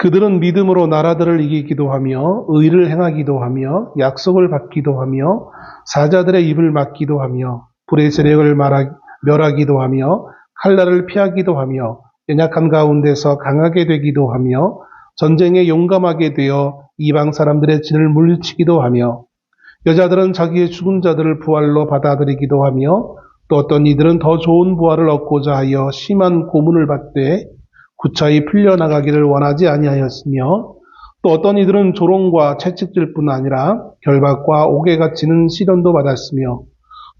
그들은 믿음으로 나라들을 이기기도 하며 의를 행하기도 하며 약속을 받기도 하며 사자들의 입을 막기도 하며 불의 세력을 멸하기도 하며 칼날을 피하기도 하며 연약한 가운데서 강하게 되기도 하며 전쟁에 용감하게 되어 이방 사람들의 진을 물리치기도 하며 여자들은 자기의 죽은 자들을 부활로 받아들이기도 하며 또 어떤 이들은 더 좋은 부활을 얻고자 하여 심한 고문을 받되 구차히 풀려나가기를 원하지 아니하였으며 또 어떤 이들은 조롱과 채찍질 뿐 아니라 결박과 옥에가 치는 시련도 받았으며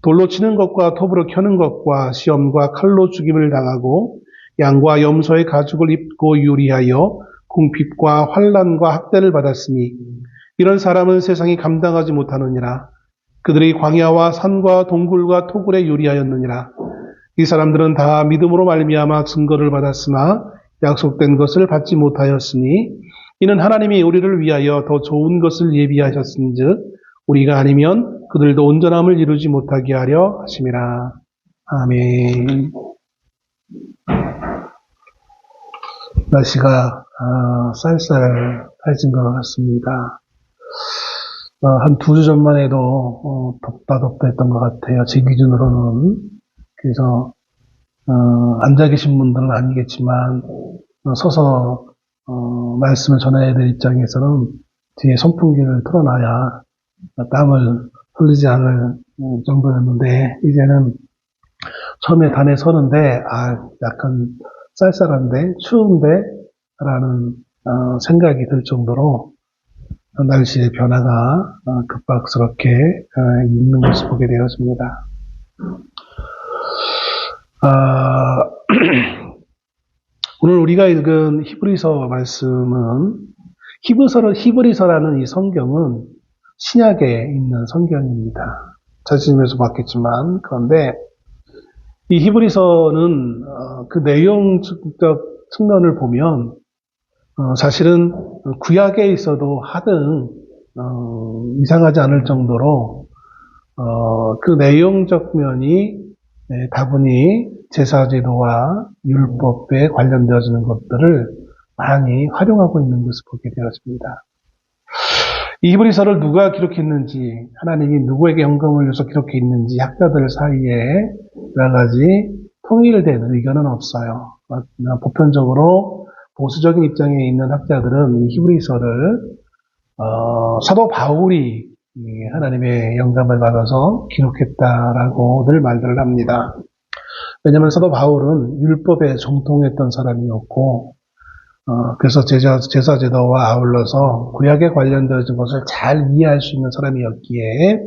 돌로 치는 것과 톱으로 켜는 것과 시험과 칼로 죽임을 당하고 양과 염소의 가죽을 입고 유리하여 궁핍과 환난과 학대를 받았으니 이런 사람은 세상이 감당하지 못하느니라. 그들이 광야와 산과 동굴과 토굴에 유리하였느니라. 이 사람들은 다 믿음으로 말미암아 증거를 받았으나 약속된 것을 받지 못하였으니 이는 하나님이 우리를 위하여 더 좋은 것을 예비하셨은즉 우리가 아니면 그들도 온전함을 이루지 못하게 하려 하심이라. 아멘. 날씨가 쌀쌀해진 것 같습니다. 한 2주 전만 해도 덥다 했던 것 같아요. 제 기준으로는. 그래서 앉아 계신 분들은 아니겠지만 서서 말씀을 전해야 될 입장에서는 뒤에 선풍기를 틀어놔야 땀을 흘리지 않을 정도였는데 이제는 처음에 단에 서는데 약간 쌀쌀한데 추운데 라는 생각이 들 정도로 날씨의 변화가 급박스럽게 있는 것을 보게 되었습니다. 오늘 우리가 읽은 히브리서 말씀은 히브리서라는 이 성경은 신약에 있는 성경입니다. 자신에서 봤겠지만 그런데 이 히브리서는 그 내용적 측면을 보면 사실은 구약에 있어도 하등 이상하지 않을 정도로 그 내용적 면이 다분히 제사제도와 율법에 관련되어지는 것들을 많이 활용하고 있는 것을 보게 되었습니다. 이 히브리서를 누가 기록했는지, 하나님이 누구에게 영감을 줘서 기록했는지 학자들 사이에 여러 가지 통일된 의견은 없어요. 보편적으로 보수적인 입장에 있는 학자들은 이 히브리서를 사도 바울이 하나님의 영감을 받아서 기록했다라고 늘 말들을 합니다. 왜냐하면 사도 바울은 율법에 정통했던 사람이었고 그래서 제사제도와 아울러서 구약에 관련되어진 것을 잘 이해할 수 있는 사람이었기에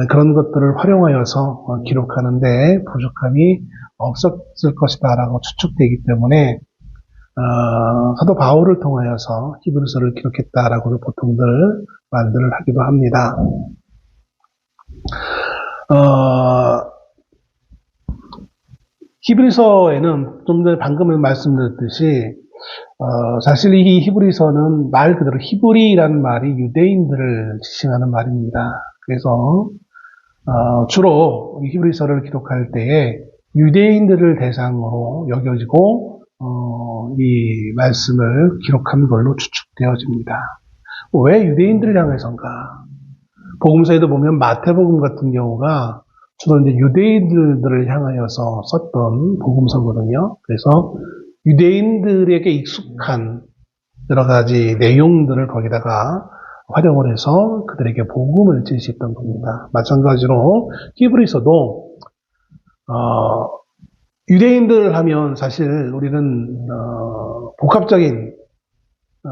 그런 것들을 활용하여서 기록하는데 부족함이 없었을 것이다라고 추측되기 때문에 사도 바울을 통하여서 히브리서를 기록했다라고 보통들 말들을 하기도 합니다. 히브리서에는 좀 전에 방금 말씀드렸듯이 사실 이 히브리서는 말 그대로 히브리라는 말이 유대인들을 지칭하는 말입니다. 그래서 주로 이 히브리서를 기록할 때에 유대인들을 대상으로 여겨지고 이 말씀을 기록한 걸로 추측되어집니다. 왜 유대인들을 향해서인가? 복음서에도 보면 마태복음 같은 경우가 주로 이제 유대인들을 향하여서 썼던 복음서거든요. 그래서 유대인들에게 익숙한 여러 가지 내용들을 거기다가 활용을 해서 그들에게 복음을 제시했던 겁니다. 마찬가지로 히브리서도 유대인들 하면 사실 우리는 복합적인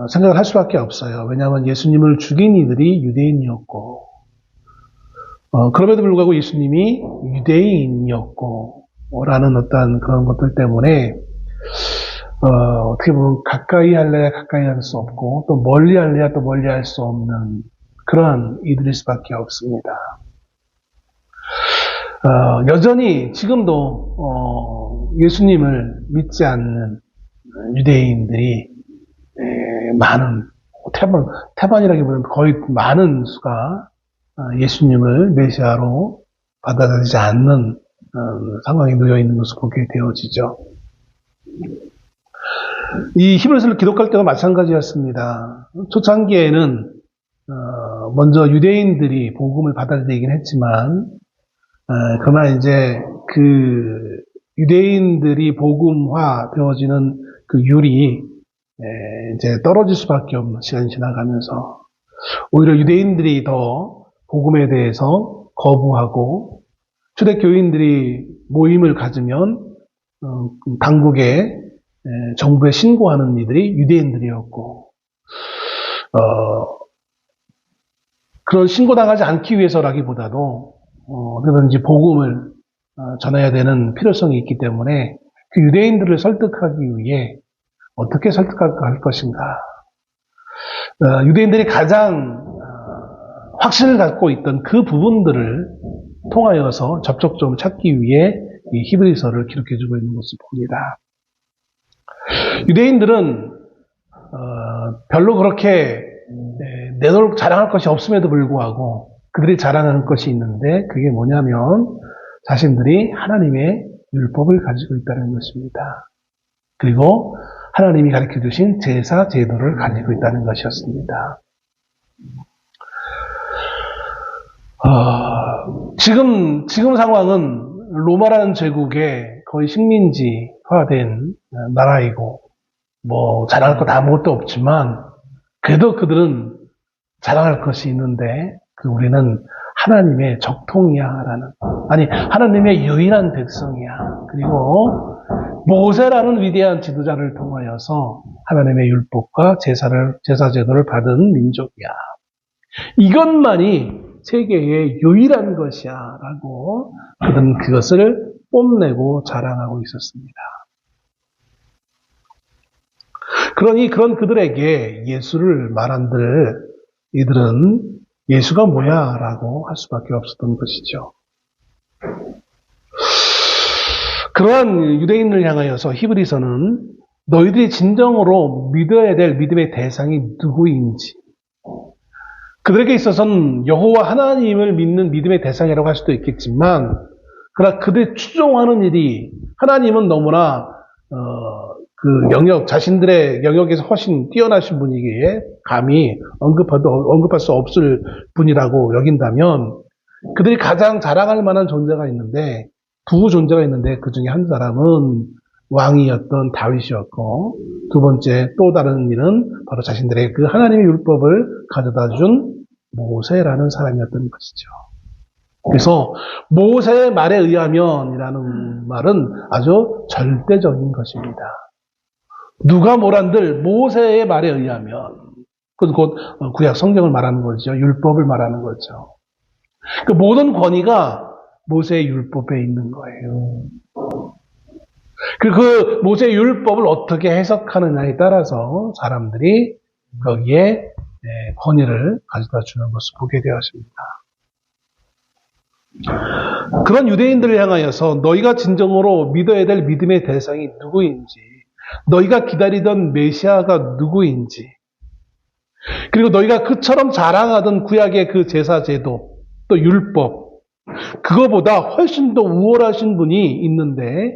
생각을 할 수밖에 없어요. 왜냐하면 예수님을 죽인 이들이 유대인이었고 그럼에도 불구하고 예수님이 유대인이었고 라는 어떤 그런 것들 때문에 어떻게 보면 가까이 할래야 가까이 할 수 없고 또 멀리 할래야 또 멀리 할 수 없는 그러한 이들일 수밖에 없습니다. 여전히 지금도 예수님을 믿지 않는 유대인들이 많은 태반이라기보다는 거의 많은 수가 예수님을 메시아로 받아들이지 않는 상황에 놓여 있는 것을 보게 되어지죠. 이 히브리서를 기록할 때도 마찬가지였습니다. 초창기에는 먼저 유대인들이 복음을 받아들이긴 했지만, 그러나 이제 그 유대인들이 복음화 되어지는 그 율이 이제 떨어질 수밖에 없는 시간이 지나가면서 오히려 유대인들이 더 복음에 대해서 거부하고 초대교인들이 모임을 가지면 당국에 정부에 신고하는 이들이 유대인들이었고 그런 신고당하지 않기 위해서라기보다도 그런지 복음을 전해야 되는 필요성이 있기 때문에 그 유대인들을 설득하기 위해 어떻게 설득할 것인가. 유대인들이 가장 확신을 갖고 있던 그 부분들을 통하여서 접촉점을 찾기 위해 이 히브리서를 기록해주고 있는 것을 봅니다. 유대인들은 별로 그렇게 내놓을 자랑할 것이 없음에도 불구하고 그들이 자랑하는 것이 있는데 그게 뭐냐면 자신들이 하나님의 율법을 가지고 있다는 것입니다. 그리고 하나님이 가르쳐 주신 제사, 제도를 가지고 있다는 것이었습니다. 지금 상황은 로마라는 제국의 거의 식민지화된 나라이고, 자랑할 것 아무것도 없지만, 그래도 그들은 자랑할 것이 있는데, 우리는 하나님의 적통이야, 하나님의 유일한 백성이야. 그리고 모세라는 위대한 지도자를 통하여서 하나님의 율법과 제사 제도를 받은 민족이야. 이것만이 세계의 유일한 것이야 라고 그들은 그것을 뽐내고 자랑하고 있었습니다. 그러니 그런 그들에게 예수를 말한들 이들은 예수가 뭐야 라고 할 수밖에 없었던 것이죠. 그러한 유대인을 향하여서 히브리서는 너희들이 진정으로 믿어야 될 믿음의 대상이 누구인지, 그들에게 있어서는 여호와 하나님을 믿는 믿음의 대상이라고 할 수도 있겠지만, 그러나 그들이 추종하는 일이 하나님은 너무나 자신들의 영역에서 훨씬 뛰어나신 분이기에 감히 언급할 수 없을 분이라고 여긴다면, 그들이 가장 자랑할 만한 존재가 있는데, 두 존재가 있는데 그 중에 한 사람은 왕이었던 다윗이었고, 두 번째 또 다른 일은 바로 자신들의 그 하나님의 율법을 가져다 준 모세라는 사람이었던 것이죠. 그래서 모세의 말에 의하면이라는 말은 아주 절대적인 것입니다. 누가 뭐란들 모세의 말에 의하면, 그건 곧 구약 성경을 말하는 거죠. 율법을 말하는 거죠. 그 모든 권위가 모세의 율법에 있는 거예요. 그 모세의 율법을 어떻게 해석하느냐에 따라서 사람들이 거기에 권위를 가져다 주는 것을 보게 되었습니다. 그런 유대인들을 향하여서 너희가 진정으로 믿어야 될 믿음의 대상이 누구인지, 너희가 기다리던 메시아가 누구인지, 그리고 너희가 그처럼 자랑하던 구약의 그 제사 제도, 또 율법, 그거보다 훨씬 더 우월하신 분이 있는데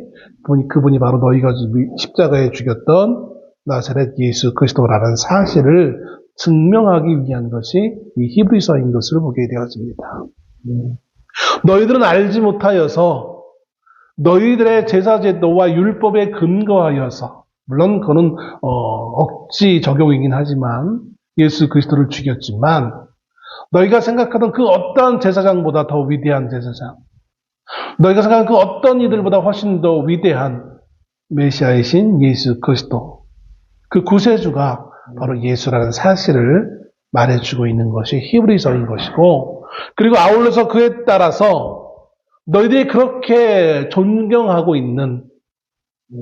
그분이 바로 너희가 십자가에 죽였던 나사렛 예수 그리스도라는 사실을 증명하기 위한 것이 이 히브리서인 것을 보게 되어집니다. 너희들은 알지 못하여서 너희들의 제사 제도와 율법에 근거하여서, 물론 그거는 억지 적용이긴 하지만 예수 그리스도를 죽였지만, 너희가 생각하던 그 어떤 제사장보다 더 위대한 제사장, 너희가 생각하는 그 어떤 이들보다 훨씬 더 위대한 메시아이신 예수 그리스도, 그 구세주가 바로 예수라는 사실을 말해주고 있는 것이 히브리서인 것이고, 그리고 아울러서 그에 따라서 너희들이 그렇게 존경하고 있는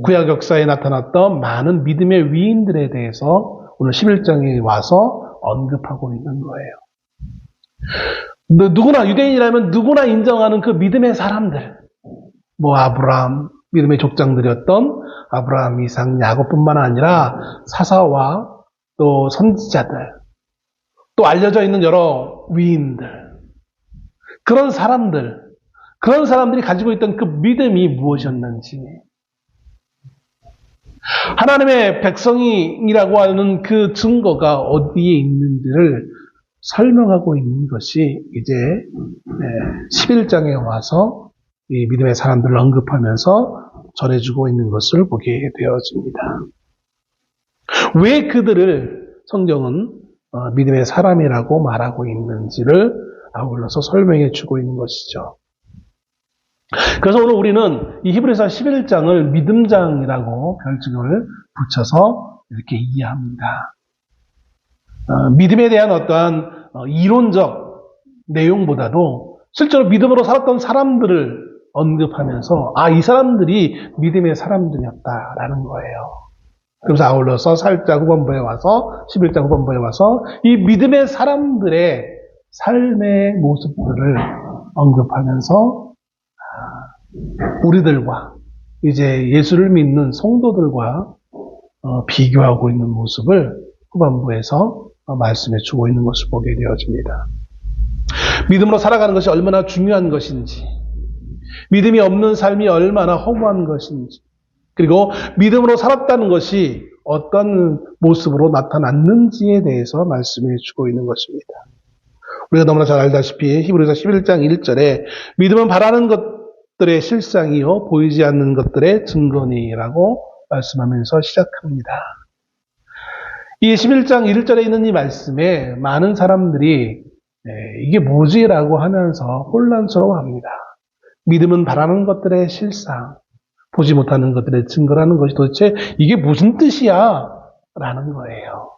구약 역사에 나타났던 많은 믿음의 위인들에 대해서 오늘 11장에 와서 언급하고 있는 거예요. 누구나, 유대인이라면 누구나 인정하는 그 믿음의 사람들, 아브라함, 믿음의 족장들이었던 아브라함, 이삭, 야곱뿐만 아니라 사사와 또 선지자들, 또 알려져 있는 여러 위인들, 그런 사람들이 가지고 있던 그 믿음이 무엇이었는지, 하나님의 백성이라고 하는 그 증거가 어디에 있는지를 설명하고 있는 것이 이제 11장에 와서 이 믿음의 사람들을 언급하면서 전해주고 있는 것을 보게 되어집니다. 왜 그들을 성경은 믿음의 사람이라고 말하고 있는지를 아울러서 설명해 주고 있는 것이죠. 그래서 오늘 우리는 이 히브리서 11장을 믿음장이라고 별칭을 붙여서 이렇게 이해합니다. 믿음에 대한 어떠한 이론적 내용보다도 실제로 믿음으로 살았던 사람들을 언급하면서 이 사람들이 믿음의 사람들이었다라는 거예요. 그래서 아울러서 살짝 후반부에 와서 11장 후반부에 와서 이 믿음의 사람들의 삶의 모습들을 언급하면서 우리들과 이제 예수를 믿는 성도들과 비교하고 있는 모습을 후반부에서 말씀해 주고 있는 것을 보게 되어집니다. 믿음으로 살아가는 것이 얼마나 중요한 것인지, 믿음이 없는 삶이 얼마나 허무한 것인지, 그리고 믿음으로 살았다는 것이 어떤 모습으로 나타났는지에 대해서 말씀해 주고 있는 것입니다. 우리가 너무나 잘 알다시피 히브리서 11장 1절에 믿음은 바라는 것들의 실상이요 보이지 않는 것들의 증거니라고 말씀하면서 시작합니다. 이 11장 1절에 있는 이 말씀에 많은 사람들이 이게 뭐지라고 하면서 혼란스러워합니다. 믿음은 바라는 것들의 실상, 보지 못하는 것들의 증거라는 것이 도대체 이게 무슨 뜻이야? 라는 거예요.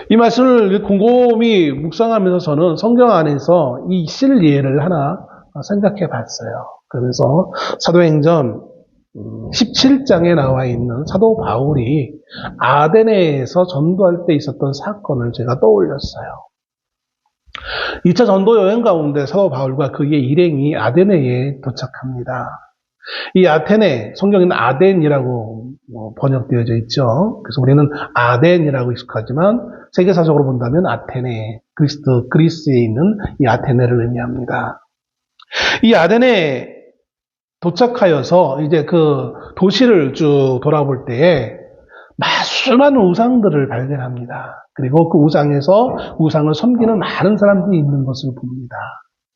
이 말씀을 곰곰이 묵상하면서 저는 성경 안에서 이 실예를 하나 생각해 봤어요. 그러면서 사도행전 17장에 나와 있는 사도 바울이 아데네에서 전도할 때 있었던 사건을 제가 떠올렸어요. 2차 전도 여행 가운데 사도 바울과 그의 일행이 아데네에 도착합니다. 이 아테네, 성경에는 아덴이라고 번역되어져 있죠. 그래서 우리는 아덴이라고 익숙하지만 세계사적으로 본다면 아테네, 그리스에 있는 이 아테네를 의미합니다. 이 아덴에 도착하여서 이제 그 도시를 쭉 돌아볼 때에 수많은 우상들을 발견합니다. 그리고 그 우상을 섬기는 많은 사람들이 있는 것을 봅니다.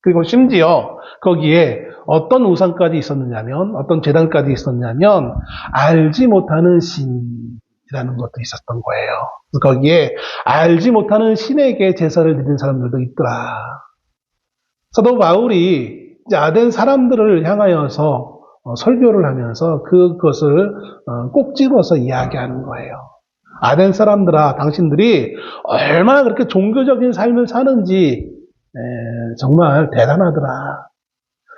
그리고 심지어 거기에 어떤 우상까지 있었느냐면, 어떤 제단까지 있었냐면 알지 못하는 신이라는 것도 있었던 거예요. 거기에 알지 못하는 신에게 제사를 드리는 사람들도 있더라. 사도 바울이 아덴 사람들을 향하여서 설교를 하면서 그것을 꼭 집어서 이야기하는 거예요. 아덴 사람들아, 당신들이 얼마나 그렇게 종교적인 삶을 사는지 정말 대단하더라.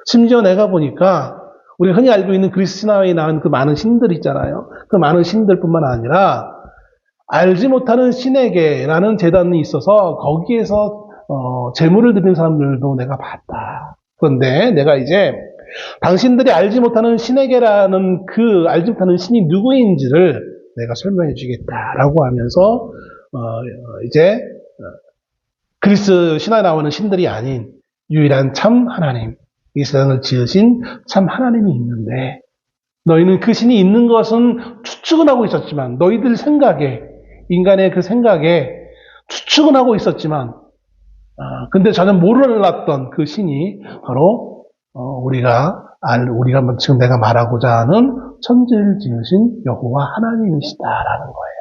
심지어 내가 보니까 우리 흔히 알고 있는 그리스 신화에 나온 그 많은 신들 있잖아요. 그 많은 신들뿐만 아니라 알지 못하는 신에게라는 제단이 있어서 거기에서 제물을 드리는 사람들도 내가 봤다. 그런데 내가 이제 당신들이 알지 못하는 신에게라는 그 알지 못하는 신이 누구인지를 내가 설명해 주겠다라고 하면서 이제 그리스 신화에 나오는 신들이 아닌 유일한 참 하나님, 이 세상을 지으신 참 하나님이 있는데 너희는 그 신이 있는 것은 추측은 하고 있었지만 너희들 생각에, 인간의 그 생각에 추측은 하고 있었지만 근데 전혀 몰랐던 그 신이 바로 우리가 지금 내가 말하고자 하는 천지를 지으신 여호와 하나님이시다라는 거예요.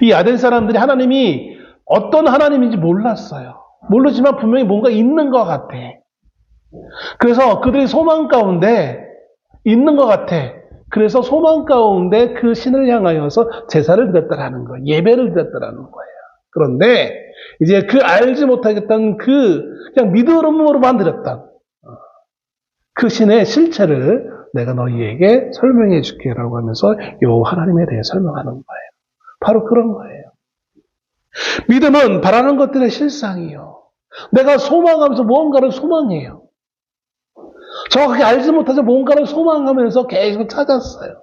이 아덴 사람들이 하나님이 어떤 하나님인지 몰랐어요. 모르지만 분명히 뭔가 있는 것 같아. 그래서 그들이 소망 가운데 있는 것 같아. 그래서 소망 가운데 그 신을 향하여서 제사를 드렸다라는 거예요. 예배를 드렸다라는 거예요. 그런데 이제 그 알지 못하겠던 그냥 믿음으로만 드렸던 그 신의 실체를 내가 너희에게 설명해 줄게라고 하면서 요 하나님에 대해 설명하는 거예요. 바로 그런 거예요. 믿음은 바라는 것들의 실상이요. 내가 소망하면서 무언가를 소망해요. 정확하게 알지 못해서 뭔가를 소망하면서 계속 찾았어요.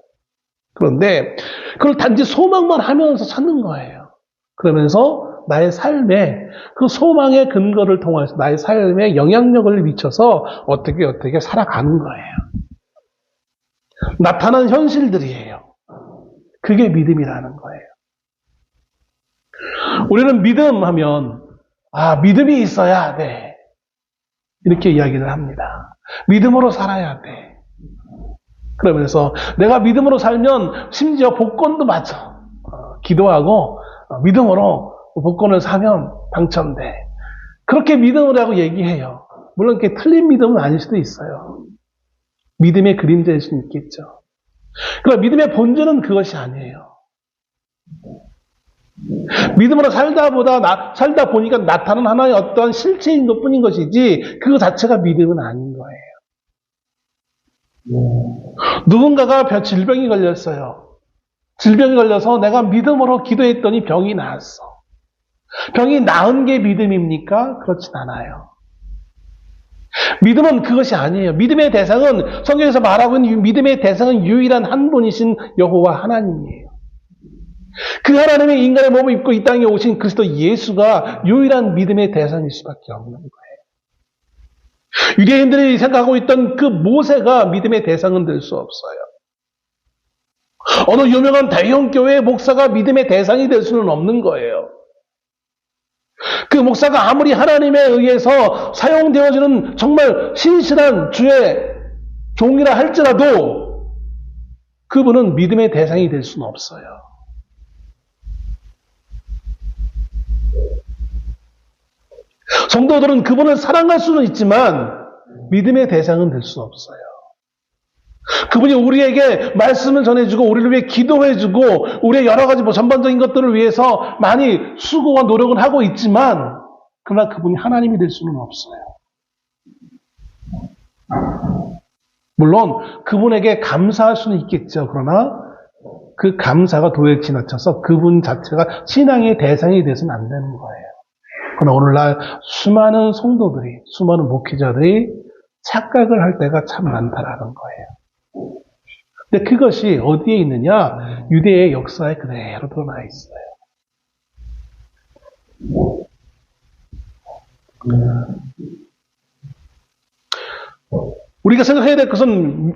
그런데 그걸 단지 소망만 하면서 찾는 거예요. 그러면서 나의 삶에 그 소망의 근거를 통해서 나의 삶에 영향력을 미쳐서 어떻게 살아가는 거예요. 나타난 현실들이에요. 그게 믿음이라는 거예요. 우리는 믿음 하면 믿음이 있어야 돼. 이렇게 이야기를 합니다. 믿음으로 살아야 돼. 그러면서 내가 믿음으로 살면 심지어 복권도 맞아. 기도하고 믿음으로 복권을 사면 당첨돼. 그렇게 믿음을 하고 얘기해요. 물론 그게 틀린 믿음은 아닐 수도 있어요. 믿음의 그림자일 수는 있겠죠. 그러나 믿음의 본질은 그것이 아니에요. 믿음으로 살다 보니까 나타나는 하나의 어떠한 실체인 것 뿐인 것이지 그 자체가 믿음은 아닌 거예요. 누군가가 질병이 걸렸어요. 질병이 걸려서 내가 믿음으로 기도했더니 병이 나았어. 병이 나은 게 믿음입니까? 그렇진 않아요. 믿음은 그것이 아니에요. 믿음의 대상은 성경에서 말하고 있는 믿음의 대상은 유일한 한 분이신 여호와 하나님이에요. 그 하나님의 인간의 몸을 입고 이 땅에 오신 그리스도 예수가 유일한 믿음의 대상일 수밖에 없는 거예요. 유대인들이 생각하고 있던 그 모세가 믿음의 대상은 될 수 없어요. 어느 유명한 대형교회의 목사가 믿음의 대상이 될 수는 없는 거예요. 그 목사가 아무리 하나님에 의해서 사용되어지는 정말 신실한 주의 종이라 할지라도 그분은 믿음의 대상이 될 수는 없어요. 성도들은 그분을 사랑할 수는 있지만 믿음의 대상은 될 수 없어요. 그분이 우리에게 말씀을 전해주고 우리를 위해 기도해주고 우리의 여러 가지 전반적인 것들을 위해서 많이 수고와 노력을 하고 있지만 그러나 그분이 하나님이 될 수는 없어요. 물론 그분에게 감사할 수는 있겠죠. 그러나 그 감사가 도에 지나쳐서 그분 자체가 신앙의 대상이 돼서는 안 되는 거예요. 그러나 오늘날 수많은 성도들이, 수많은 목회자들이 착각을 할 때가 참 많다라는 거예요. 근데 그것이 어디에 있느냐? 유대의 역사에 그대로 드러나 있어요. 우리가 생각해야 될 것은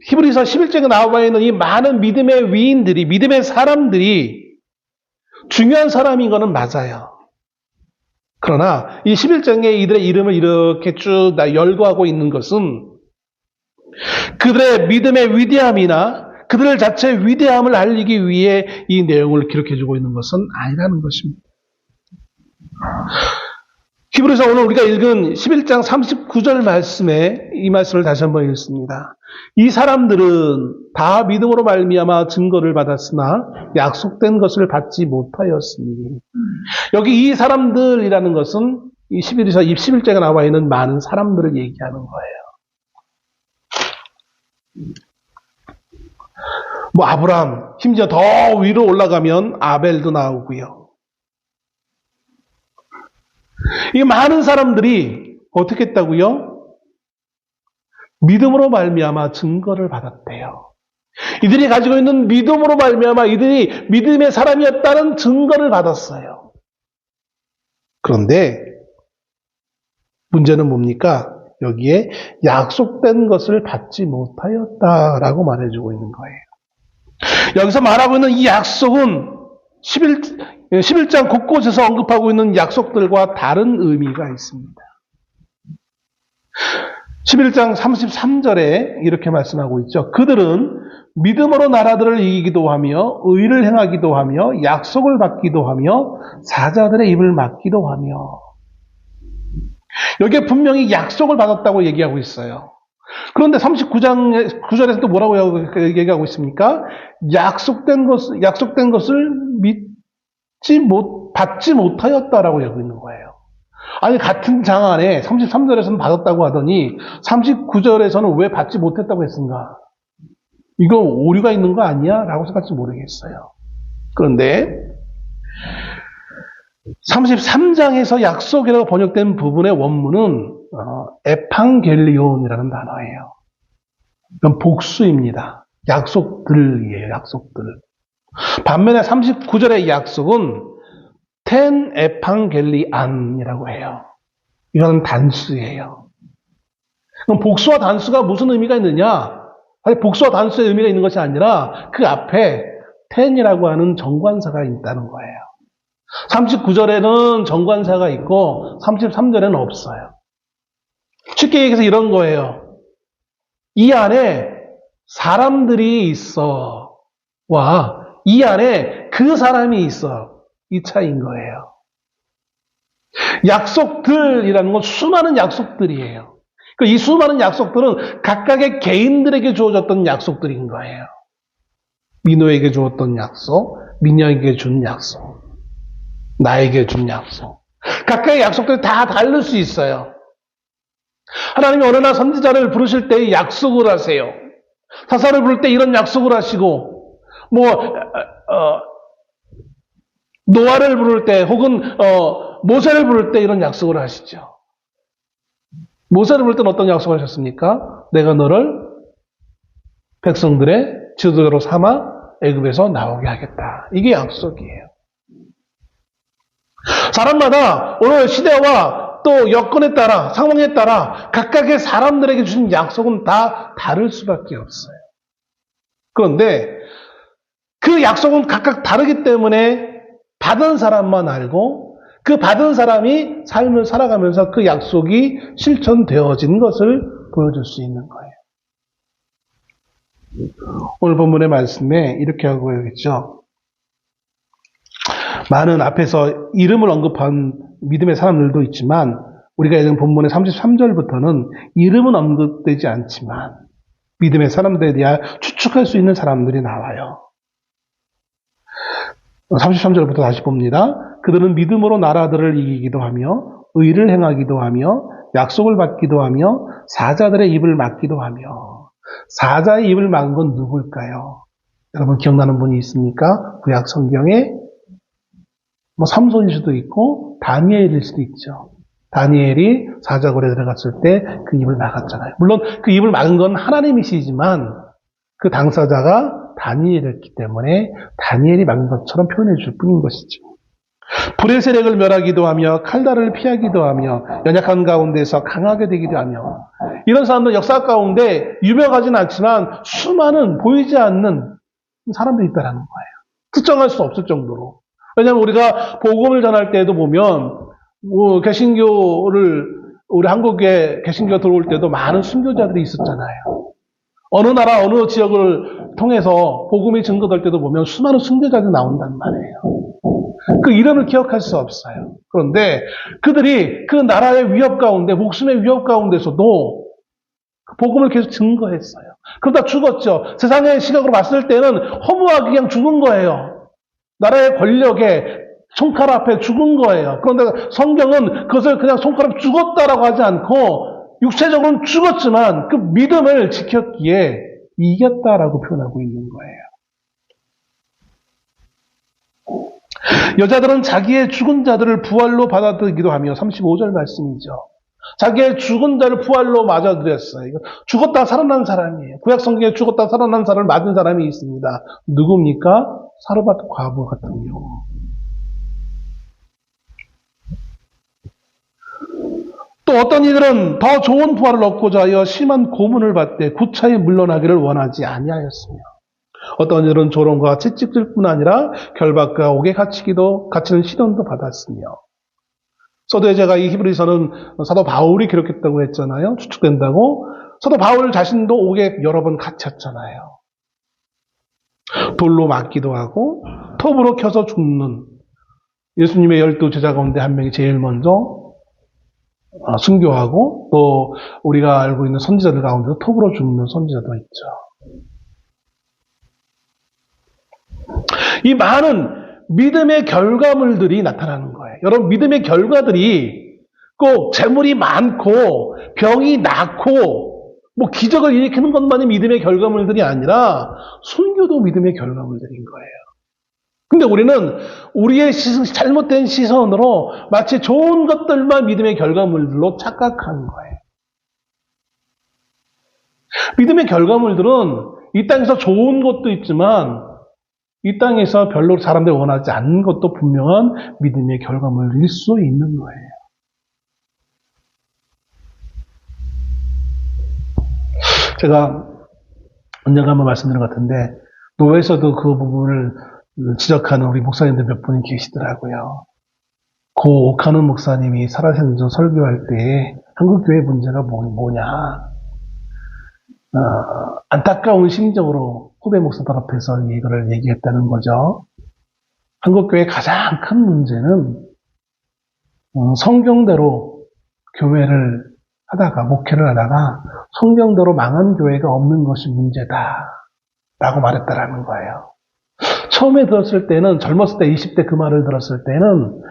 히브리서 11장에 나와 있는 이 많은 믿음의 위인들이, 믿음의 사람들이 중요한 사람인 것은 맞아요. 그러나 이 11장에 이들의 이름을 이렇게 쭉 열거하고 있는 것은 그들의 믿음의 위대함이나 그들 자체의 위대함을 알리기 위해 이 내용을 기록해주고 있는 것은 아니라는 것입니다. 히브리서 오늘 우리가 읽은 11장 39절 말씀에 이 말씀을 다시 한번 읽습니다. 이 사람들은 다 믿음으로 말미암아 증거를 받았으나 약속된 것을 받지 못하였으니 여기 이 사람들이라는 것은 이 11장에 나와 있는 많은 사람들을 얘기하는 거예요. 아브람, 심지어 더 위로 올라가면 아벨도 나오고요. 이 많은 사람들이 어떻게 했다고요? 믿음으로 말미암아 증거를 받았대요. 이들이 가지고 있는 믿음으로 말미암아 이들이 믿음의 사람이었다는 증거를 받았어요. 그런데 문제는 뭡니까? 여기에 약속된 것을 받지 못하였다라고 말해주고 있는 거예요. 여기서 말하고 있는 이 약속은 11장 곳곳에서 언급하고 있는 약속들과 다른 의미가 있습니다. 11장 33절에 이렇게 말씀하고 있죠. 그들은 믿음으로 나라들을 이기기도 하며 의를 행하기도 하며 약속을 받기도 하며 사자들의 입을 막기도 하며 여기에 분명히 약속을 받았다고 얘기하고 있어요. 그런데 39장 9절에서 또 뭐라고 얘기하고 있습니까? 약속된 것을 받지 못하였다라고 얘기하고 있는 거예요. 아니, 같은 장 안에 33절에서는 받았다고 하더니 39절에서는 왜 받지 못했다고 했는가? 이거 오류가 있는 거 아니야? 라고 생각할지 모르겠어요. 그런데 33장에서 약속이라고 번역된 부분의 원문은 에판겔리온이라는 단어예요. 이건 복수입니다. 약속들이에요. 약속들. 반면에 39절의 약속은 텐 에판겔리안이라고 해요. 이건 단수예요. 그럼 복수와 단수가 무슨 의미가 있느냐? 아니, 복수와 단수의 의미가 있는 것이 아니라 그 앞에 ten이라고 하는 정관사가 있다는 거예요. 39절에는 정관사가 있고 33절에는 없어요. 쉽게 얘기해서 이런 거예요. 이 안에 사람들이 있어. 와, 이 안에 그 사람이 있어. 이 차이인 거예요. 약속들이라는 건 수많은 약속들이에요. 이 수많은 약속들은 각각의 개인들에게 주어졌던 약속들인 거예요. 민호에게 주었던 약속, 민영에게 준 약속, 나에게 준 약속. 각각의 약속들이 다 다를 수 있어요. 하나님이 어느 날 선지자를 부르실 때 약속을 하세요. 사사를 부를 때 이런 약속을 하시고, 노아를 부를 때 혹은 모세를 부를 때 이런 약속을 하시죠. 모세를 부를 때는 어떤 약속을 하셨습니까? 내가 너를 백성들의 지도자로 삼아 애굽에서 나오게 하겠다. 이게 약속이에요. 사람마다 오늘 시대와 또 여건에 따라 상황에 따라 각각의 사람들에게 주신 약속은 다 다를 수밖에 없어요. 그런데 그 약속은 각각 다르기 때문에 받은 사람만 알고 그 받은 사람이 삶을 살아가면서 그 약속이 실천되어진 것을 보여줄 수 있는 거예요. 오늘 본문의 말씀에 이렇게 하고 있죠. 많은 앞에서 이름을 언급한 믿음의 사람들도 있지만 우리가 읽은 본문의 33절부터는 이름은 언급되지 않지만 믿음의 사람들에 대해 추측할 수 있는 사람들이 나와요. 33절부터 다시 봅니다. 그들은 믿음으로 나라들을 이기기도 하며 의를 행하기도 하며 약속을 받기도 하며 사자들의 입을 막기도 하며. 사자의 입을 막은 건 누굴까요? 여러분 기억나는 분이 있습니까? 구약 성경에 삼손일 수도 있고 다니엘일 수도 있죠. 다니엘이 사자굴에 들어갔을 때 그 입을 막았잖아요. 물론 그 입을 막은 건 하나님이시지만 그 당사자가 다니엘이었기 때문에 다니엘이 막은 것처럼 표현해 줄 뿐인 것이죠. 불의 세력을 멸하기도 하며 칼날을 피하기도 하며 연약한 가운데서 강하게 되기도 하며. 이런 사람들 역사 가운데 유명하진 않지만 수많은 보이지 않는 사람들이 있다는 거예요. 특정할 수 없을 정도로. 왜냐하면 우리가 복음을 전할 때에도 보면 개신교를 우리 한국에 개신교가 들어올 때도 많은 순교자들이 있었잖아요. 어느 나라 어느 지역을 통해서 복음이 증거될 때도 보면 수많은 순교자들이 나온단 말이에요. 그 이름을 기억할 수 없어요. 그런데 그들이 그 나라의 위협 가운데 목숨의 위협 가운데서도 복음을 계속 증거했어요. 그러다 죽었죠. 세상의 시각으로 봤을 때는 허무하게 그냥 죽은 거예요. 나라의 권력에 손가락 앞에 죽은 거예요. 그런데 성경은 그것을 그냥 손가락 죽었다라고 하지 않고 육체적으로는 죽었지만 그 믿음을 지켰기에 이겼다라고 표현하고 있는 거예요. 여자들은 자기의 죽은 자들을 부활로 받아들이기도 하며 35절 말씀이죠. 자기의 죽은 자를 부활로 맞아들였어요. 죽었다 살아난 사람이에요. 구약 성경에 죽었다 살아난 사람을 맞은 사람이 있습니다. 누굽니까? 사르밧 과부 같은 경우. 또 어떤 이들은 더 좋은 부활을 얻고자 하여 심한 고문을 받되 구차히 물러나기를 원하지 아니하였으며 어떤 이들은 조롱과 채찍질 뿐 아니라 결박과 옥에 갇히는 시련도 받았으며. 서두에 제가 이 히브리서는 사도 바울이 기록했다고 했잖아요. 추측된다고. 사도 바울 자신도 옥에 여러 번 갇혔잖아요. 돌로 맞기도 하고 톱으로 켜서 죽는. 예수님의 12 제자 가운데 한 명이 제일 먼저 순교하고 또 우리가 알고 있는 선지자들 가운데도 톱으로 죽는 선지자도 있죠. 이 많은 믿음의 결과물들이 나타나는 거예요. 여러분 믿음의 결과들이 꼭 재물이 많고 병이 낫고 기적을 일으키는 것만이 믿음의 결과물들이 아니라 순교도 믿음의 결과물들인 거예요. 근데 우리는 우리의 잘못된 시선으로 마치 좋은 것들만 믿음의 결과물들로 착각하는 거예요. 믿음의 결과물들은 이 땅에서 좋은 것도 있지만 이 땅에서 별로 사람들이 원하지 않는 것도 분명한 믿음의 결과물일 수 있는 거예요. 제가 언젠가 한번 말씀드린 것 같은데, 노회에서도 그 부분을 지적하는 우리 목사님들 몇 분이 계시더라고요. 고 옥하는 목사님이 살아생전 설교할 때 한국교회 문제가 뭐냐, 안타까운 심정으로 후배 목사들 앞에서 이거를 얘기했다는 거죠. 한국교회의 가장 큰 문제는 성경대로 교회를 하다가, 목회를 하다가 성경대로 망한 교회가 없는 것이 문제다 라고 말했다라는 거예요. 처음에 들었을 때는, 젊었을 때 20대 그 말을 들었을 때는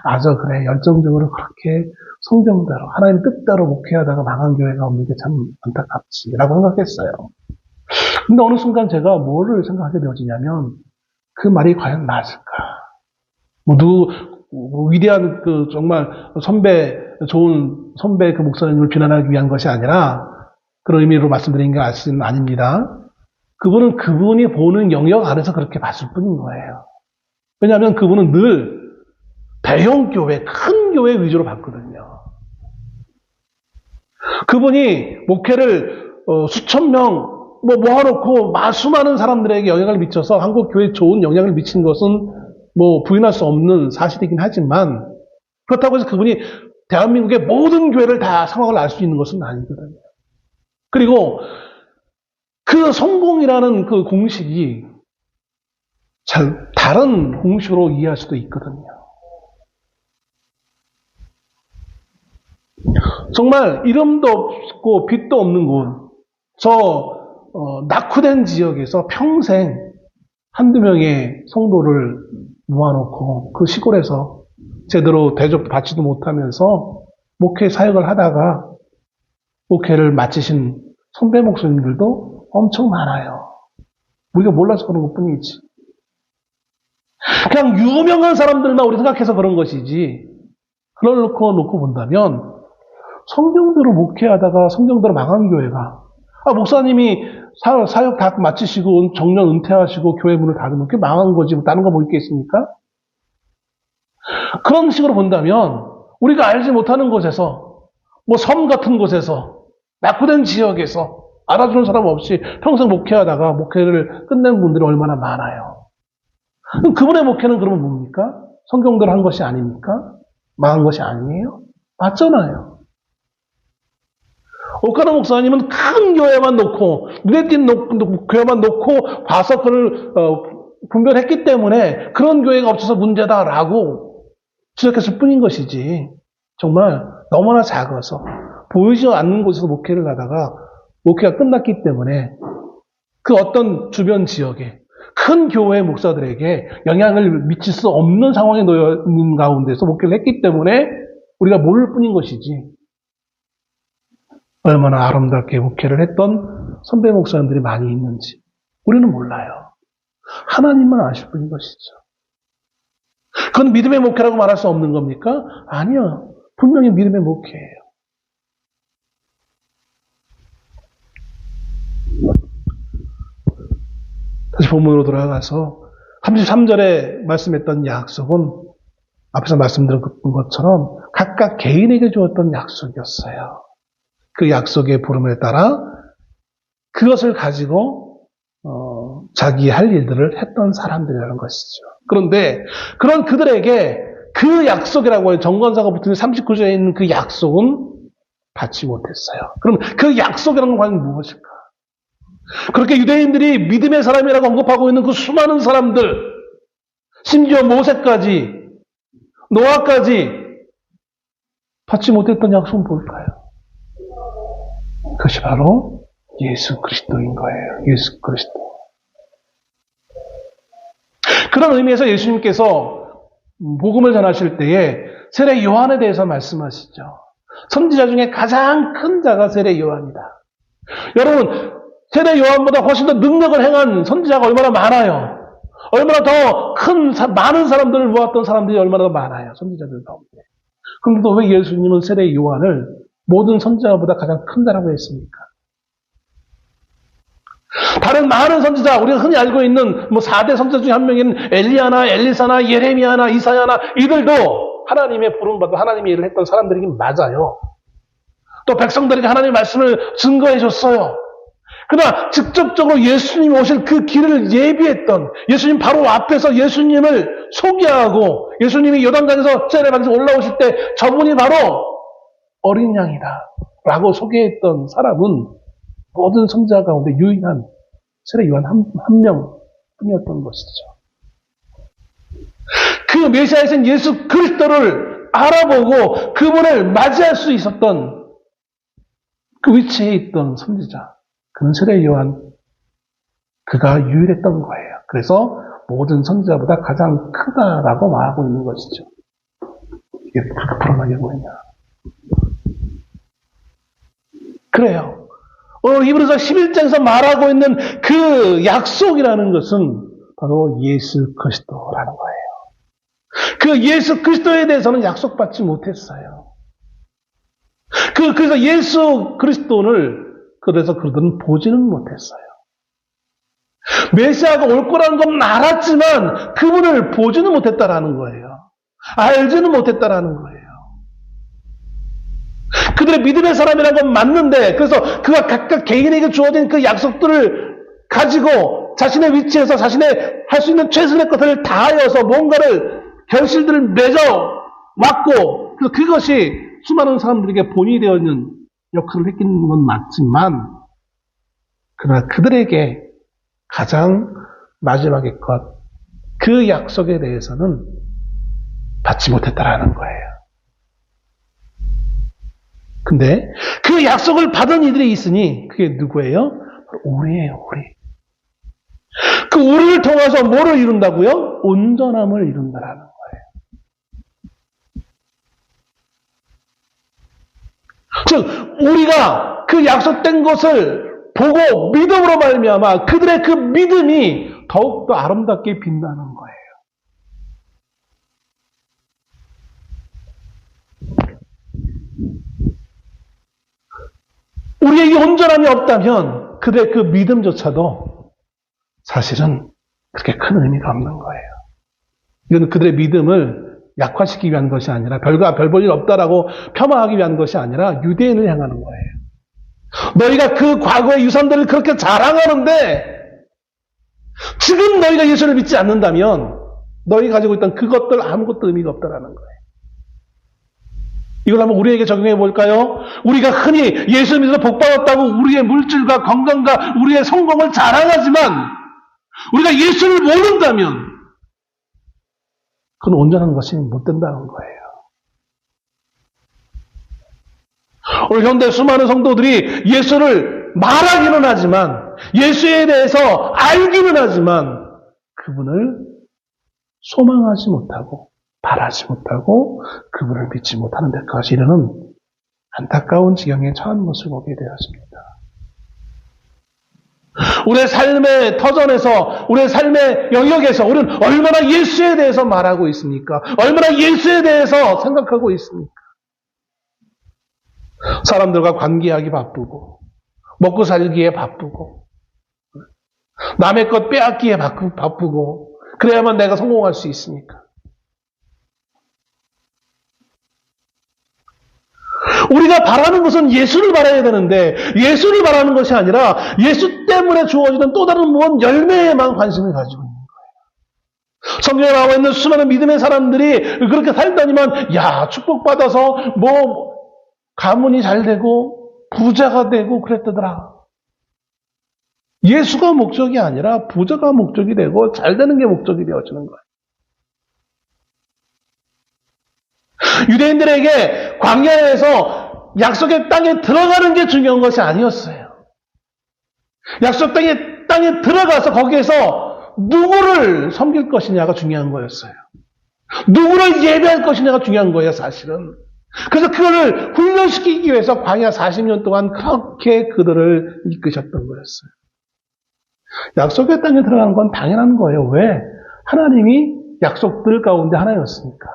맞아, 그래, 열정적으로 그렇게 성경대로 하나님 뜻대로 목회하다가 망한 교회가 없는 게 참 안타깝지 라고 생각했어요. 근데 어느 순간 제가 뭐를 생각하게 되어지냐면, 그 말이 과연 맞을까? 위대한 정말 좋은 선배 그 목사님을 비난하기 위한 것이 아니라, 그런 의미로 말씀드린 게 아닙니다. 그분은 그분이 보는 영역 안에서 그렇게 봤을 뿐인 거예요. 왜냐하면 그분은 늘 대형 교회, 큰 교회 위주로 봤거든요. 그분이 목회를 수천 명 모아놓고 수많은 사람들에게 영향을 미쳐서 한국 교회에 좋은 영향을 미친 것은 부인할 수 없는 사실이긴 하지만, 그렇다고 해서 그분이 대한민국의 모든 교회를 다 상황을 알 수 있는 것은 아니거든요. 그리고 그 성공이라는 그 공식이 다른 공식으로 이해할 수도 있거든요. 정말 이름도 없고 빛도 없는 곳, 낙후된 지역에서 평생 한두 명의 성도를 모아놓고 그 시골에서 제대로 대접도 받지도 못하면서 목회 사역을 하다가 목회를 마치신 선배 목사님들도 엄청 많아요. 우리가 몰라서 그런 것 뿐이지. 그냥 유명한 사람들만 우리 생각해서 그런 것이지, 그걸 놓고 본다면 성경대로 목회하다가 성경대로 망한 교회가, 목사님이 사역 다 마치시고 정년 은퇴하시고 교회 문을 닫으면 그게 망한 거지 다른 거 뭐 있겠습니까? 그런 식으로 본다면 우리가 알지 못하는 곳에서, 섬 같은 곳에서, 낙후된 지역에서 알아주는 사람 없이 평생 목회하다가 목회를 끝낸 분들이 얼마나 많아요. 그분의 목회는 그러면 뭡니까? 성경대로 한 것이 아닙니까? 망한 것이 아니에요? 맞잖아요. 옥하는 목사님은 큰 교회만 놓고, 눈에 띈 교회만 놓고 봐서 그걸 분별했기 때문에 그런 교회가 없어서 문제다라고 지적했을 뿐인 것이지, 정말 너무나 작아서 보이지 않는 곳에서 목회를 하다가 목회가 끝났기 때문에 그 어떤 주변 지역에 큰 교회 목사들에게 영향을 미칠 수 없는 상황에 놓여 있는 가운데서 목회를 했기 때문에 우리가 모를 뿐인 것이지, 얼마나 아름답게 목회를 했던 선배 목사님들이 많이 있는지 우리는 몰라요. 하나님만 아실 뿐인 것이죠. 그건 믿음의 목회라고 말할 수 없는 겁니까? 아니요. 분명히 믿음의 목회예요. 다시 본문으로 돌아가서 33절에 말씀했던 약속은 앞에서 말씀드린 것처럼 각각 개인에게 주었던 약속이었어요. 그 약속의 부름에 따라 그것을 가지고 자기 할 일들을 했던 사람들이라는 것이죠. 그런데 그런 그들에게 그 약속이라고 해요. 정관사가 붙은 39절에 있는 그 약속은 받지 못했어요. 그럼 그 약속이라는 건 과연 무엇일까? 그렇게 유대인들이 믿음의 사람이라고 언급하고 있는 그 수많은 사람들, 심지어 모세까지, 노아까지 받지 못했던 약속은 뭘까요? 그것이 바로 예수 그리스도인 거예요. 예수 그리스도. 그런 의미에서 예수님께서 복음을 전하실 때에 세례 요한에 대해서 말씀하시죠. 선지자 중에 가장 큰 자가 세례 요한이다. 여러분, 세례 요한보다 훨씬 더 능력을 행한 선지자가 얼마나 많아요. 얼마나 더 많은 사람들을 모았던 사람들이 얼마나 더 많아요. 선지자들 가운데. 그런데도 왜 예수님은 세례 요한을 모든 선지자보다 가장 큰 자라고 했습니까? 다른 많은 선지자, 우리가 흔히 알고 있는 4대 선지자 중에 한 명인 엘리야나 엘리사나 예레미야나 이사야나 이들도 하나님의 부름받아 하나님의 일을 했던 사람들이긴 맞아요. 또 백성들에게 하나님의 말씀을 증거해 줬어요. 그러나 직접적으로 예수님이 오실 그 길을 예비했던, 예수님 바로 앞에서 예수님을 소개하고 예수님이 요단강에서 세례받아서 올라오실 때 저분이 바로 어린 양이다 라고 소개했던 사람은 모든 선지자 가운데 유일한 세례 요한 한 명뿐이었던 것이죠. 그 메시아이신 예수 그리스도를 알아보고 그분을 맞이할 수 있었던 그 위치에 있던 선지자, 그는 세례 요한, 그가 유일했던 거예요. 그래서 모든 선지자보다 가장 크다라고 말하고 있는 것이죠. 이게 그렇게 불안하게 보이냐. 그래요. 오늘 히브리서 11장에서 말하고 있는 그 약속이라는 것은 바로 예수 그리스도라는 거예요. 그 예수 그리스도에 대해서는 약속받지 못했어요. 그래서 예수 그리스도를 그래서 그들은 보지는 못했어요. 메시아가 올 거라는 건 알았지만 그분을 보지는 못했다라는 거예요. 알지는 못했다라는 거예요. 그들의 믿음의 사람이라는 건 맞는데, 그래서 그가 각각 개인에게 주어진 그 약속들을 가지고 자신의 위치에서 자신의 할 수 있는 최선의 것을 다하여서 뭔가를 결실들을 맺어 왔고, 그래서 그것이 수많은 사람들에게 본이 되어 있는 역할을 했기는 건 맞지만, 그러나 그들에게 가장 마지막의 것, 그 약속에 대해서는 받지 못했다라는 거예요. 근데 그 약속을 받은 이들이 있으니 그게 누구예요? 우리예요, 우리. 그 우리를 통해서 뭐를 이룬다고요? 온전함을 이룬다라는 거예요. 즉 우리가 그 약속된 것을 보고 믿음으로 말미암아 그들의 그 믿음이 더욱더 아름답게 빛나는 거예요. 우리에게 온전함이 없다면 그들의 그 믿음조차도 사실은 그렇게 큰 의미가 없는 거예요. 이건 그들의 믿음을 약화시키기 위한 것이 아니라 별과 별 볼 일 없다라고 폄하하기 위한 것이 아니라 유대인을 향하는 거예요. 너희가 그 과거의 유산들을 그렇게 자랑하는데 지금 너희가 예수를 믿지 않는다면 너희가 가지고 있던 그것들 아무것도 의미가 없다라는 거예요. 이걸 한번 우리에게 적용해 볼까요? 우리가 흔히 예수 믿어서 복 받았다고 우리의 물질과 건강과 우리의 성공을 자랑하지만 우리가 예수를 모른다면 그건 온전한 것이 못 된다는 거예요. 오늘 현대 수많은 성도들이 예수를 말하기는 하지만 예수에 대해서 알기는 하지만 그분을 소망하지 못하고 바라지 못하고 그분을 믿지 못하는 데까지 이르는 안타까운 지경에 처한 것을 보게 되었습니다. 우리의 삶의 터전에서 우리의 삶의 영역에서 우리는 얼마나 예수에 대해서 말하고 있습니까? 얼마나 예수에 대해서 생각하고 있습니까? 사람들과 관계하기 바쁘고 먹고 살기에 바쁘고 남의 것 빼앗기에 바쁘고 그래야만 내가 성공할 수 있으니까. 우리가 바라는 것은 예수를 바라야 되는데 예수를 바라는 것이 아니라 예수 때문에 주어지는 또 다른 무언 열매에만 관심을 가지고 있는 거예요. 성경에 나와 있는 수많은 믿음의 사람들이 그렇게 살다니만 야 축복받아서 뭐 가문이 잘 되고 부자가 되고 그랬더라. 예수가 목적이 아니라 부자가 목적이 되고 잘 되는 게 목적이 되어지는 거예요. 유대인들에게 광야에서 약속의 땅에 들어가는 게 중요한 것이 아니었어요. 약속 땅에 들어가서 거기에서 누구를 섬길 것이냐가 중요한 거였어요. 누구를 예배할 것이냐가 중요한 거예요, 사실은. 그래서 그거를 훈련시키기 위해서 광야 40년 동안 그렇게 그들을 이끄셨던 거였어요. 약속의 땅에 들어가는 건 당연한 거예요. 왜? 하나님이 약속들 가운데 하나였으니까.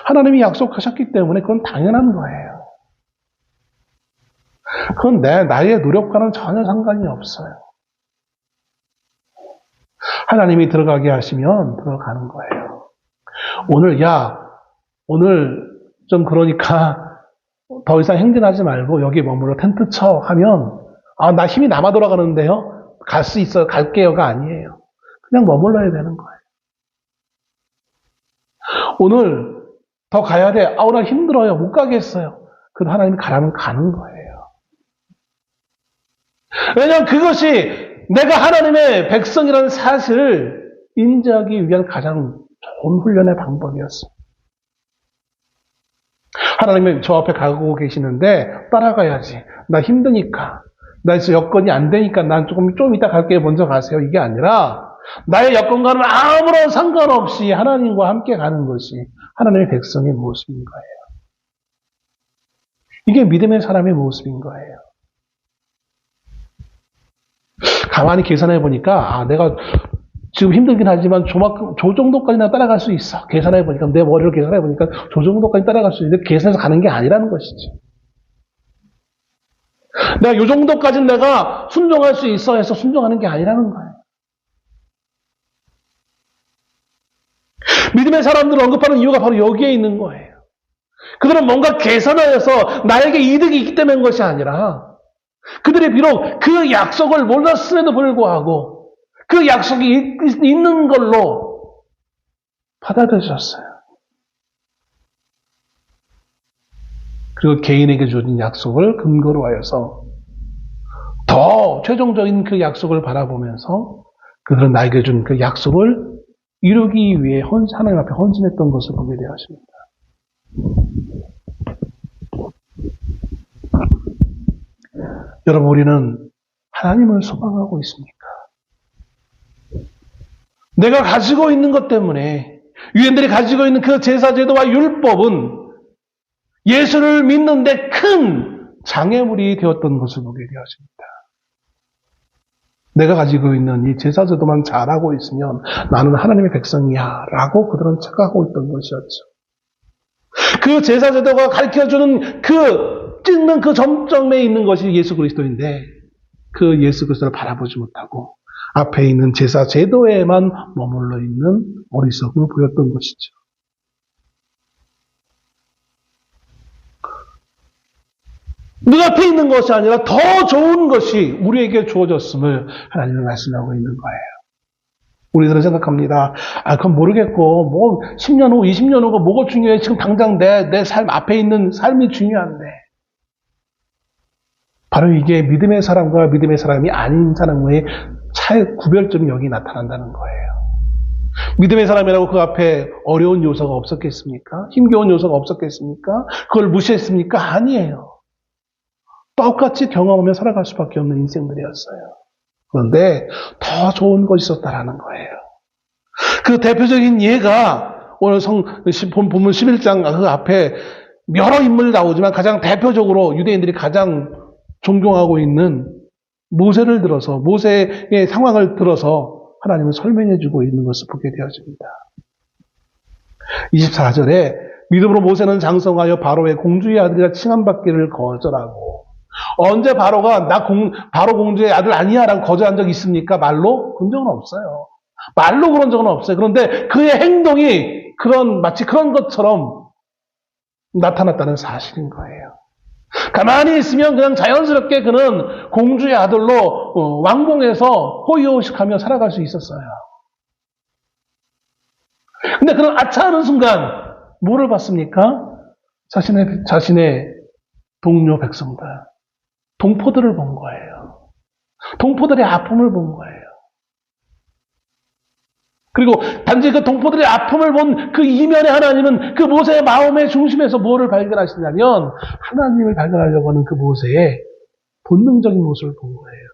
하나님이 약속하셨기 때문에 그건 당연한 거예요. 그건 나의 노력과는 전혀 상관이 없어요. 하나님이 들어가게 하시면 들어가는 거예요. 오늘 좀 그러니까 더 이상 행진하지 말고 여기 머물러 텐트 쳐 하면 아, 나 힘이 남아 돌아가는데요? 갈 수 있어요. 갈게요가 아니에요. 그냥 머물러야 되는 거예요. 오늘 더 가야 돼. 아, 오늘 힘들어요. 못 가겠어요. 그래도 하나님이 가라면 가는 거예요. 왜냐하면 그것이 내가 하나님의 백성이라는 사실을 인지하기 위한 가장 좋은 훈련의 방법이었어요. 하나님이 저 앞에 가고 계시는데 따라가야지. 나 힘드니까. 나 여건이 안 되니까 난 좀 이따 갈게요. 먼저 가세요. 이게 아니라 나의 여건과는 아무런 상관없이 하나님과 함께 가는 것이 하나님의 백성의 모습인 거예요. 이게 믿음의 사람의 모습인 거예요. 가만히 계산해 보니까 아, 내가 지금 힘들긴 하지만 저 정도까지나 따라갈 수 있어. 계산해 보니까 내 머리로 계산해 보니까 저 정도까지 따라갈 수 있는데 계산해서 가는 게 아니라는 것이지. 내가 이 정도까지는 내가 순종할 수 있어 해서 순종하는 게 아니라는 거예요. 믿음의 사람들을 언급하는 이유가 바로 여기에 있는 거예요. 그들은 뭔가 계산하여서 나에게 이득이 있기 때문인 것이 아니라 그들이 비록 그 약속을 몰랐음에도 불구하고 그 약속이 있는 걸로 받아들였어요. 그리고 개인에게 주어진 약속을 근거로 하여서 더 최종적인 그 약속을 바라보면서 그들은 나에게 준 그 약속을 이루기 위해 하나님 앞에 헌신했던 것을 보게 되었습니다. 여러분, 우리는 하나님을 소망하고 있습니까? 내가 가지고 있는 것 때문에 유대인들이 가지고 있는 그 제사제도와 율법은 예수를 믿는데 큰 장애물이 되었던 것을 보게 되었습니다. 내가 가지고 있는 이 제사제도만 잘하고 있으면 나는 하나님의 백성이야 라고 그들은 착각하고 있던 것이었죠. 그 제사제도가 가르쳐주는 찍는 그 점점에 있는 것이 예수 그리스도인데 그 예수 그리스도를 바라보지 못하고 앞에 있는 제사제도에만 머물러 있는 어리석음을 보였던 것이죠. 눈앞에 있는 것이 아니라 더 좋은 것이 우리에게 주어졌음을 하나님은 말씀하고 있는 거예요. 우리들은 생각합니다. 아, 그건 모르겠고, 10년 후, 20년 후가 뭐가 중요해? 지금 당장 내 삶 앞에 있는 삶이 중요한데. 바로 이게 믿음의 사람과 믿음의 사람이 아닌 사람의 차의 구별점이 여기 나타난다는 거예요. 믿음의 사람이라고 그 앞에 어려운 요소가 없었겠습니까? 힘겨운 요소가 없었겠습니까? 그걸 무시했습니까? 아니에요. 똑같이 경험하며 살아갈 수밖에 없는 인생들이었어요. 그런데 더 좋은 것이 있었다라는 거예요. 그 대표적인 예가 오늘 본문 11장 그 앞에 여러 인물이 나오지만 가장 대표적으로 유대인들이 가장 존경하고 있는 모세를 들어서 모세의 상황을 들어서 하나님은 설명해주고 있는 것을 보게 되어집니다. 24절에 믿음으로 모세는 장성하여 바로의 공주의 아들이라 칭함받기를 거절하고 언제 바로가 바로 공주의 아들 아니야 라고 거절한 적이 있습니까? 말로? 그런 적은 없어요. 말로 그런 적은 없어요. 그런데 그의 행동이 마치 그런 것처럼 나타났다는 사실인 거예요. 가만히 있으면 그냥 자연스럽게 그는 공주의 아들로 왕궁에서 호의호식하며 살아갈 수 있었어요. 근데 그는 아차하는 순간 뭐를 봤습니까? 자신의 동료 백성들, 동포들을 본 거예요. 동포들의 아픔을 본 거예요. 그리고 단지 그 동포들의 아픔을 본 그 이면에 하나님은 그 모세의 마음의 중심에서 뭐를 발견하시냐면 하나님을 발견하려고 하는 그 모세의 본능적인 모습을 본 거예요.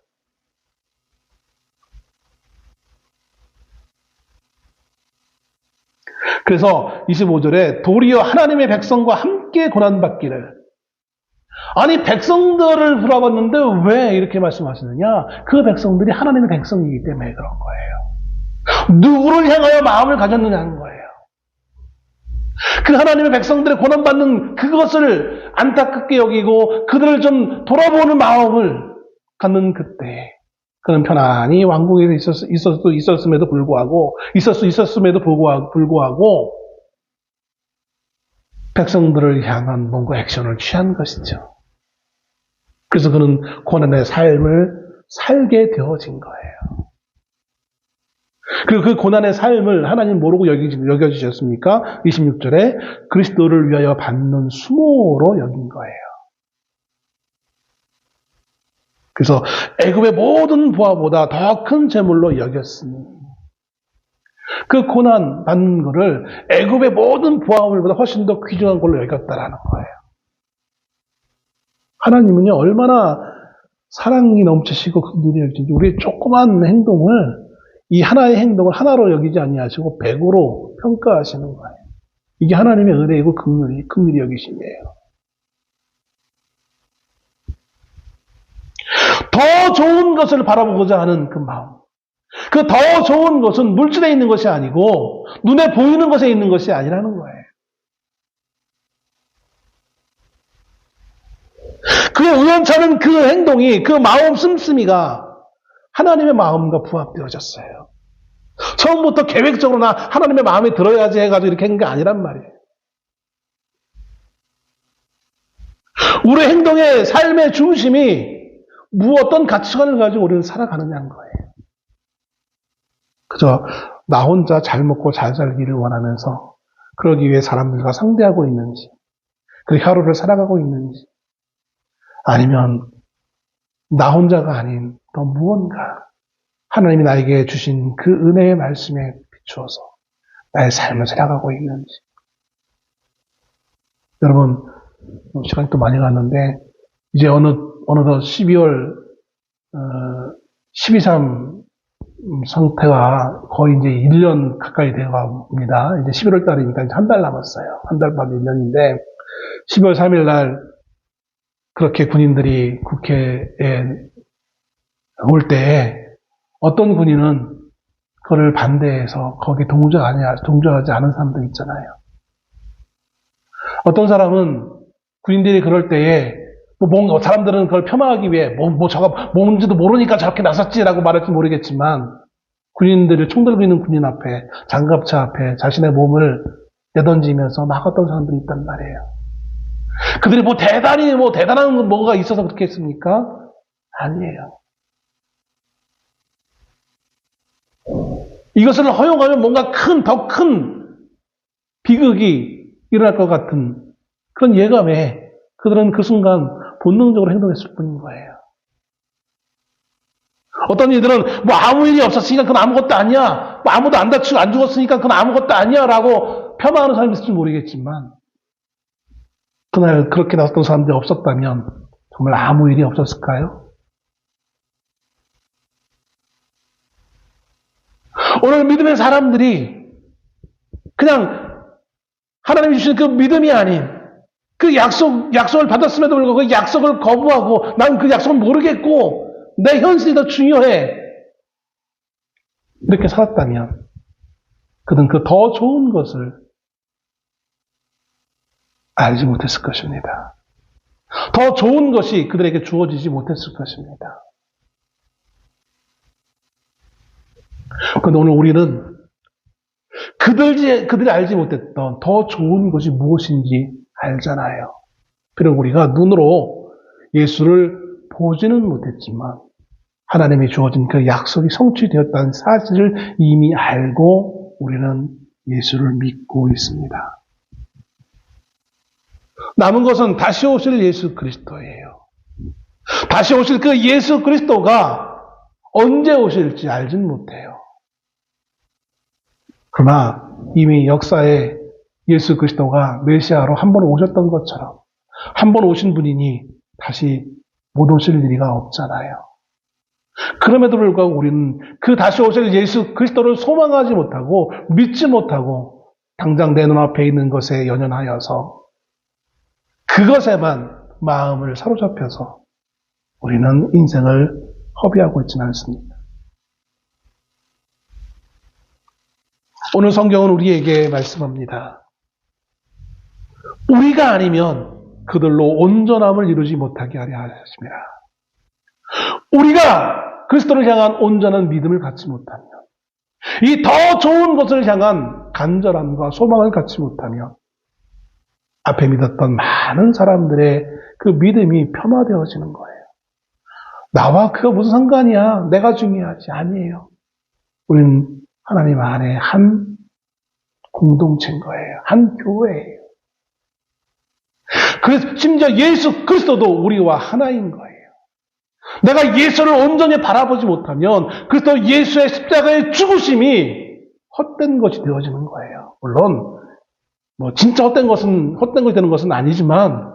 그래서 25절에 도리어 하나님의 백성과 함께 고난받기를 아니 백성들을 돌아봤는데 왜 이렇게 말씀하시느냐? 그 백성들이 하나님의 백성이기 때문에 그런 거예요. 누구를 향하여 마음을 가졌느냐는 거예요. 그 하나님의 백성들의 고난받는 그것을 안타깝게 여기고 그들을 좀 돌아보는 마음을 갖는 그때 그는 편안히 왕궁에 있었음에도 불구하고 백성들을 향한 뭔가 액션을 취한 것이죠. 그래서 그는 고난의 삶을 살게 되어진 거예요. 그리고 그 고난의 삶을 하나님 뭐라고 여겨주셨습니까? 26절에 그리스도를 위하여 받는 수모로 여긴 거예요. 그래서 애굽의 모든 부하보다 더 큰 재물로 여겼으니 그 고난 받는 것을 애굽의 모든 부하물보다 훨씬 더 귀중한 걸로 여겼다라는 거예요. 하나님은요 얼마나 사랑이 넘치시고 긍휼이 여기신지 우리의 조그만 행동을 이 하나의 행동을 하나로 여기지 아니하시고 100으로 평가하시는 거예요. 이게 하나님의 은혜이고 긍휼이 여기심이에요. 더 좋은 것을 바라보고자 하는 그 마음. 그 더 좋은 것은 물질에 있는 것이 아니고 눈에 보이는 것에 있는 것이 아니라는 거예요. 그의 우연찮은 그 행동이, 그 마음 씀씀이가 하나님의 마음과 부합되어졌어요. 처음부터 계획적으로 나 하나님의 마음에 들어야지 해가지고 이렇게 한 게 아니란 말이에요. 우리 행동의 삶의 중심이 어떤 가치관을 가지고 우리는 살아가느냐는 거예요. 그저 나 혼자 잘 먹고 잘 살기를 원하면서 그러기 위해 사람들과 상대하고 있는지, 그리고 하루를 살아가고 있는지, 아니면 나 혼자가 아닌 또 무언가 하나님이 나에게 주신 그 은혜의 말씀에 비추어서 나의 삶을 살아가고 있는지. 여러분, 시간이 또 많이 갔는데 이제 어느덧 12월 12.3 상태가 거의 이제 1년 가까이 되어 갑니다. 이제 11월 달이니까 이제 한 달 남았어요. 한 달 반 1년인데 12월 3일 날 그렇게 군인들이 국회에 올 때에 어떤 군인은 그걸 반대해서 거기 동조하지 않은 사람도 있잖아요. 어떤 사람은 군인들이 그럴 때에 사람들은 그걸 폄하하기 위해 저거 뭔지도 모르니까 저렇게 나섰지라고 말할지 모르겠지만 군인들을 총 들고 있는 군인 앞에 장갑차 앞에 자신의 몸을 내던지면서 나갔던 사람들이 있단 말이에요. 그들이 대단한 뭐가 있어서 그렇게 했습니까? 아니에요. 이것을 허용하면 뭔가 더 큰 비극이 일어날 것 같은 그런 예감에 그들은 그 순간 본능적으로 행동했을 뿐인 거예요. 어떤 이들은 아무 일이 없었으니까 그건 아무것도 아니야. 아무도 안 다치고 안 죽었으니까 그건 아무것도 아니야 라고 폄하하는 사람이 있을지 모르겠지만 그날 그렇게 나섰던 사람들이 없었다면 정말 아무 일이 없었을까요? 오늘 믿음의 사람들이 그냥 하나님이 주신 그 믿음이 아닌 그 약속을 받았음에도 불구하고 그 약속을 거부하고 난 그 약속을 모르겠고 내 현실이 더 중요해. 이렇게 살았다면 그는 그 더 좋은 것을 알지 못했을 것입니다. 더 좋은 것이 그들에게 주어지지 못했을 것입니다. 그런데 오늘 우리는 그들이 알지 못했던 더 좋은 것이 무엇인지 알잖아요. 비록 우리가 눈으로 예수를 보지는 못했지만 하나님이 주어진 그 약속이 성취되었다는 사실을 이미 알고 우리는 예수를 믿고 있습니다. 남은 것은 다시 오실 예수 그리스도예요. 다시 오실 그 예수 그리스도가 언제 오실지 알진 못해요. 그러나 이미 역사에 예수 그리스도가 메시아로 한 번 오셨던 것처럼 한 번 오신 분이니 다시 못 오실 일이가 없잖아요. 그럼에도 불구하고 우리는 그 다시 오실 예수 그리스도를 소망하지 못하고 믿지 못하고 당장 내 눈앞에 있는 것에 연연하여서 그것에만 마음을 사로잡혀서 우리는 인생을 허비하고 있지는 않습니다. 오늘 성경은 우리에게 말씀합니다. 우리가 아니면 그들로 온전함을 이루지 못하게 하려 하십니다. 우리가 그리스도를 향한 온전한 믿음을 갖지 못하면, 이 더 좋은 것을 향한 간절함과 소망을 갖지 못하면 앞에 믿었던 많은 사람들의 그 믿음이 폄하되어지는 거예요. 나와 그가 무슨 상관이야? 내가 중요하지. 아니에요. 우리는 하나님 안에 한 공동체인 거예요. 한 교회예요. 그래서 심지어 예수 그리스도도 우리와 하나인 거예요. 내가 예수를 온전히 바라보지 못하면 그리스도 예수의 십자가의 죽으심이 헛된 것이 되어지는 거예요. 물론 진짜 헛된 것이 되는 것은 아니지만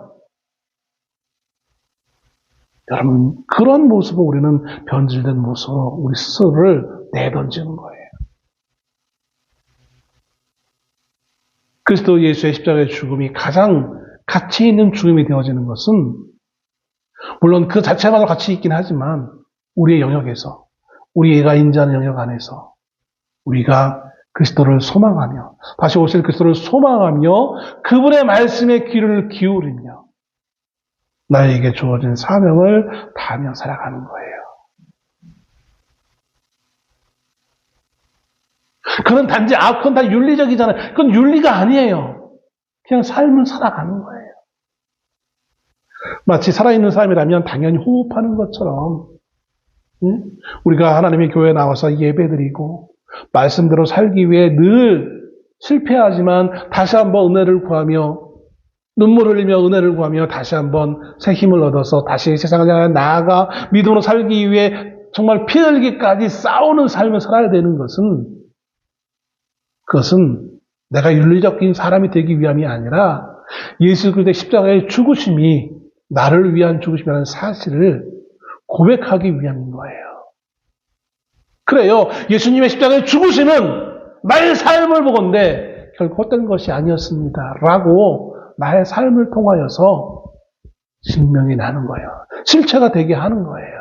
여러분 그런 모습으로 우리는 변질된 모습으로 우리 스스로를 내던지는 거예요. 그리스도 예수의 십자가의 죽음이 가장 가치 있는 죽음이 되어지는 것은 물론 그 자체만으로 가치 있긴 하지만 우리의 영역에서 우리가 인지하는 영역 안에서 우리가 그리스도를 소망하며 다시 오실 그리스도를 소망하며 그분의 말씀에 귀를 기울이며 나에게 주어진 사명을 다하며 살아가는 거예요. 그건 단지 그건 다 윤리적이잖아요. 그건 윤리가 아니에요. 그냥 삶을 살아가는 거예요. 마치 살아있는 사람이라면 당연히 호흡하는 것처럼 우리가 하나님의 교회에 나와서 예배드리고 말씀대로 살기 위해 늘 실패하지만 다시 한번 은혜를 구하며 눈물을 흘리며 은혜를 구하며 다시 한번 새 힘을 얻어서 다시 세상을 향해 나아가 믿음으로 살기 위해 정말 피 흘리기까지 싸우는 삶을 살아야 되는 그것은 내가 윤리적인 사람이 되기 위함이 아니라 예수 그리스도의 십자가의 죽으심이 나를 위한 죽으심이라는 사실을 고백하기 위함인 거예요. 그래요. 예수님의 십자가의 죽으심은 나의 삶을 보건대 결코 헛된 것이 아니었습니다. 라고 나의 삶을 통하여서 증명이 나는 거예요. 실체가 되게 하는 거예요.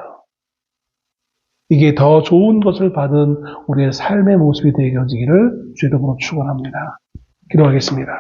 이게 더 좋은 것을 받은 우리의 삶의 모습이 되어지기를 주의 이름으로 축원합니다. 기도하겠습니다.